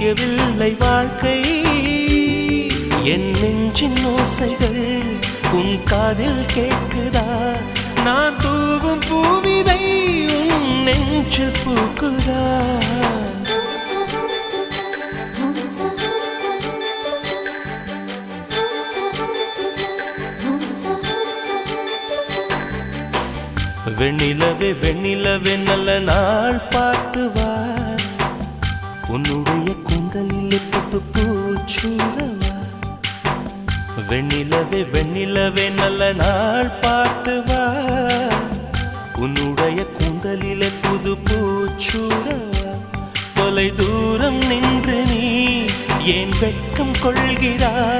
புரியவில்லை வாழ்க்கை என் நெஞ்சின் ஓசைகள் உன் காதில் கேட்குதா நான் தூவும் பூவிதை உன் நெஞ்சில் பூக்குதா வெண்ணிலவே வெண்ணிலவே நல்ல நாள் பார்த்து வா உன்னுடைய கூந்தலில் புத்து பூச்சூடவா வெண்ணிலவே வெண்ணிலவே நல்ல நாள் பார்த்து வா உன்னுடைய கூந்தலில் புது பூச்சூடவா தொலை தூரம் நின்று நீ ஏன் வெட்கம் கொள்கிறாய்